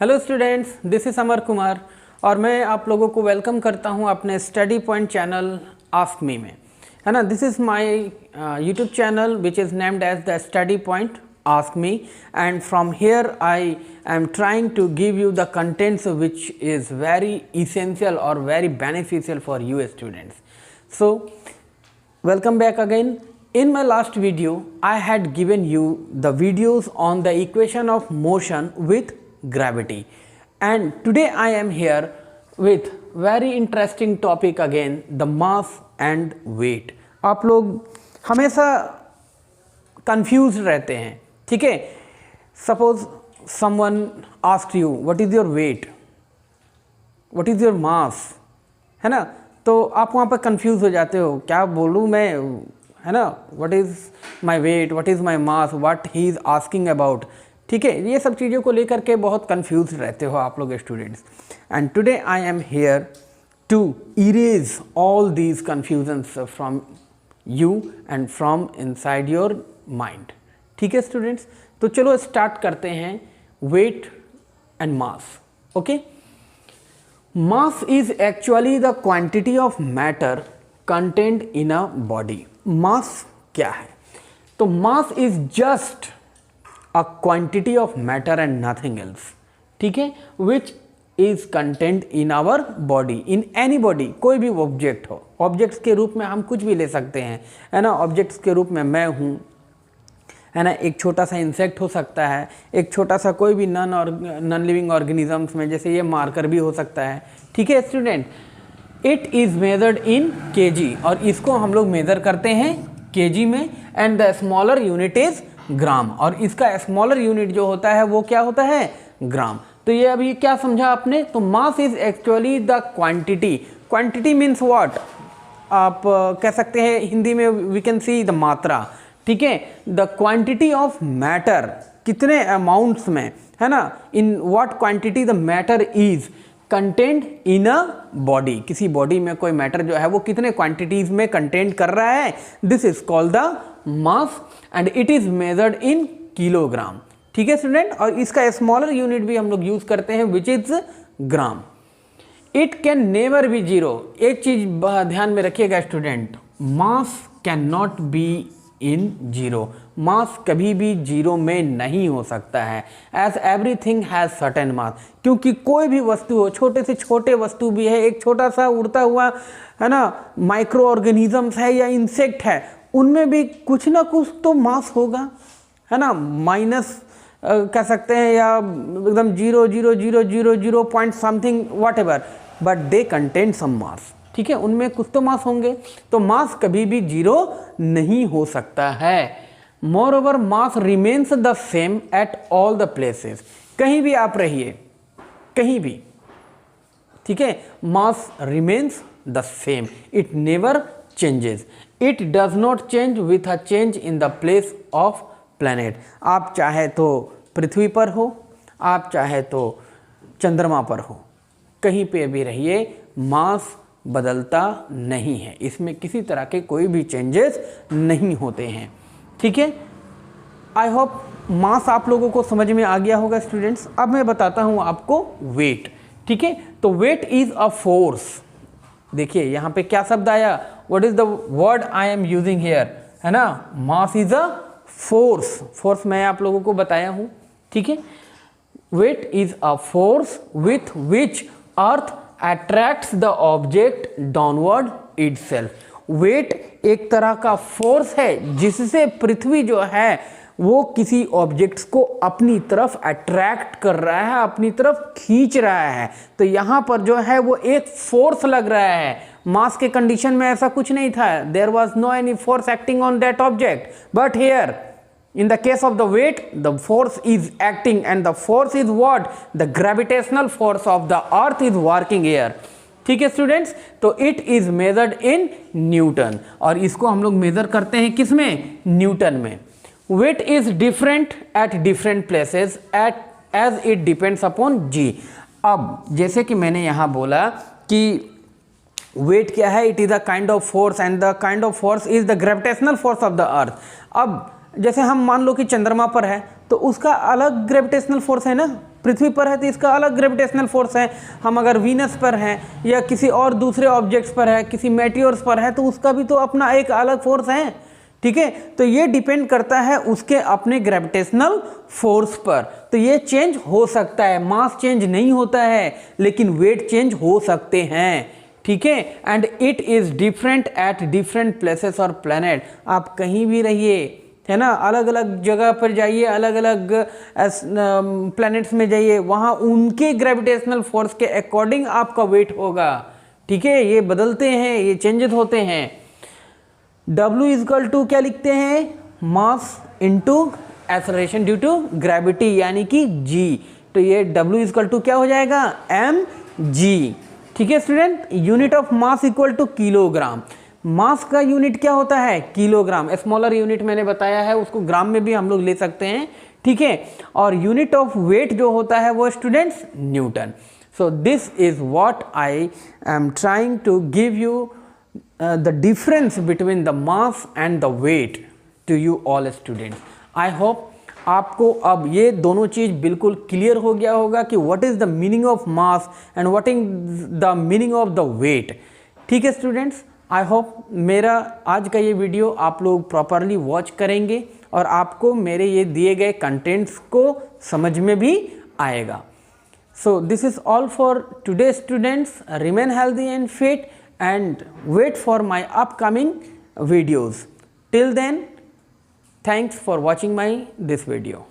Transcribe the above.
Hello students, this is Amar Kumar और मैं आप लोगों को वेलकम करता हूं अपने study point channel ask me में, है ना। This is my YouTube channel which is named as the study point ask me, and from here I am trying to give you the contents which is very essential और very beneficial for you students. So welcome back again. In my last video I had given you the videos on the equation of motion with gravity, and today I am here with very interesting topic again, the mass and weight. आप लोग हमेशा confused रहते हैं, ठीक है. Suppose someone asked you what is your weight, what is your mass, है ना. तो आप वहाँ पर कंफ्यूज हो जाते हो, क्या बोलूँ मैं, है ना. What is my weight, what is my mass, what he is asking about, ठीक है. ये सब चीज़ों को लेकर के बहुत कंफ्यूज रहते हो आप लोग students. And today I am here to erase all these confusions from you and from inside your mind, ठीक है स्टूडेंट्स. तो चलो स्टार्ट करते हैं weight and mass. Okay. Mass is actually the quantity of matter contained in a body. Mass क्या है? तो mass is just a quantity of matter and nothing else, ठीक है, which is contained in our body, in any body. कोई भी object हो, objects के रूप में हम कुछ भी ले सकते हैं, है ना. ऑब्जेक्ट्स के रूप में मैं हूँ, है ना. एक छोटा सा इंसेक्ट हो सकता है, एक छोटा सा कोई भी नॉन लिविंग ऑर्गेनिजम्स में, जैसे ये मार्कर भी हो सकता है, ठीक है student. It is measured in KG, और इसको हम लोग मेज़र करते हैं केजी में. And the smaller unit is gram, और इसका स्मॉलर यूनिट जो होता है वो क्या होता है, ग्राम. तो ये अभी क्या समझा आपने. तो mass is actually the quantity. Quantity means what, आप कह सकते हैं हिंदी में वी कैन सी द मात्रा, ठीक है. द क्वांटिटी ऑफ मैटर, कितने अमाउंट्स में, है ना. In what quantity the matter is content in a body. किसी बॉडी में कोई मैटर जो है वो कितने क्वांटिटीज में कंटेंट कर रहा है, this is called the mass, and it is measured in kilogram, ठीक है स्टूडेंट. और इसका स्मॉलर यूनिट भी हम लोग यूज करते हैं which is gram. It can never be zero. एक चीज ध्यान में रखिएगा student, mass can not be in zero. Mass कभी भी जीरो में नहीं हो सकता है. As everything has certain mass. क्योंकि कोई भी वस्तु हो, छोटे से छोटे वस्तु भी है, एक छोटा सा उड़ता हुआ, है ना, माइक्रो ऑर्गेनिजम्स है या इंसेक्ट है, उनमें भी कुछ ना कुछ तो मास होगा, है ना. माइनस कह सकते हैं या एकदम 0.00000 point something whatever, but they contain some mass, ठीक है. उनमें कुछ तो मास होंगे. तो मास कभी भी जीरो नहीं हो सकता है. More over mass remains the same at all the places. कहीं भी आप रहिए, कहीं भी, ठीक है, mass remains the same. It never changes. It does not change with a change in the place of planet. आप चाहे तो पृथ्वी पर हो, आप चाहे तो चंद्रमा पर हो, कहीं पे भी रहिए, मास बदलता नहीं है. इसमें किसी तरह के कोई भी चेंजेस नहीं होते हैं, ठीक है. आई होप मास आप लोगों को समझ में आ गया होगा स्टूडेंट्स. अब मैं बताता हूं आपको वेट, ठीक है. तो वेट इज अ फोर्स. देखिए यहां पे क्या शब्द आया, what is the word I am using here, है ना. Mass is a force. Force मैं आप लोगों को बताया हूं, ठीक है. Weight is a force with which earth attracts the object downward itself. Weight एक तरह का फोर्स है जिससे पृथ्वी जो है वो किसी ऑब्जेक्ट्स को अपनी तरफ अट्रैक्ट कर रहा है, अपनी तरफ खींच रहा है. तो यहाँ पर जो है वो एक फोर्स लग रहा है. मास के कंडीशन में ऐसा कुछ नहीं था, there was no any force acting on that object, but here in the case of the weight, the force is acting, and the force is what, the gravitational force of the earth is working here, ठीक है students. तो it is measured in newton, और इसको हम लोग major करते हैं किसमें, न्यूटन में. Weight is different at different places at as it depends upon G. अब जैसे कि मैंने यहाँ बोला कि वेट क्या है, it is a kind of force, and the kind of force is the gravitational force of the earth. अब जैसे हम मान लो कि चंद्रमा पर है तो उसका अलग ग्रेविटेशनल फोर्स है ना, पृथ्वी पर है तो इसका अलग ग्रेविटेशनल फोर्स है, हम अगर वीनस पर हैं या किसी और दूसरे ऑब्जेक्ट्स पर है, किसी मेटियोर्स पर है, तो उसका भी तो अपना एक अलग फोर्स है, ठीक है। तो ये डिपेंड करता है उसके अपने ग्रेविटेशनल फोर्स पर। तो ये चेंज हो सकता है, मास चेंज नहीं होता है लेकिन वेट चेंज हो सकते हैं, ठीक है। And it is different at different places और प्लैनेट। आप कहीं भी रहिए, है ना, अलग अलग जगह पर जाइए, अलग अलग प्लैनेट्स में जाइए, वहाँ उनके ग्रेविटेशनल फोर्स के अकॉर्डिंग आपका वेट होगा, ठीक है। ये बदलते हैं, ये चेंजेस होते हैं। W इजकल टू क्या लिखते हैं, mass into acceleration due to gravity यानी कि G। तो ये W इजकल टू क्या हो जाएगा, mg, ठीक है स्टूडेंट। Unit of mass equal to kilogram. Mass का यूनिट क्या होता है, किलोग्राम। स्मॉलर यूनिट मैंने बताया है, उसको ग्राम में भी हम लोग ले सकते हैं, ठीक है। और यूनिट ऑफ वेट जो होता है वो students Newton. So this is what I am trying to give you the difference between the mass and the weight to you all students. I hope आपको अब ये दोनों चीज़ बिल्कुल क्लियर हो गया होगा कि what is the meaning of mass and what is the meaning of the weight, ठीक है स्टूडेंट्स। आई होप मेरा आज का ये वीडियो आप लोग प्रॉपरली वॉच करेंगे और आपको मेरे ये दिए गए कंटेंट्स को समझ में भी आएगा। So this is all for today students. Remain healthy and fit and wait for my upcoming videos. Till then, thanks for watching this video.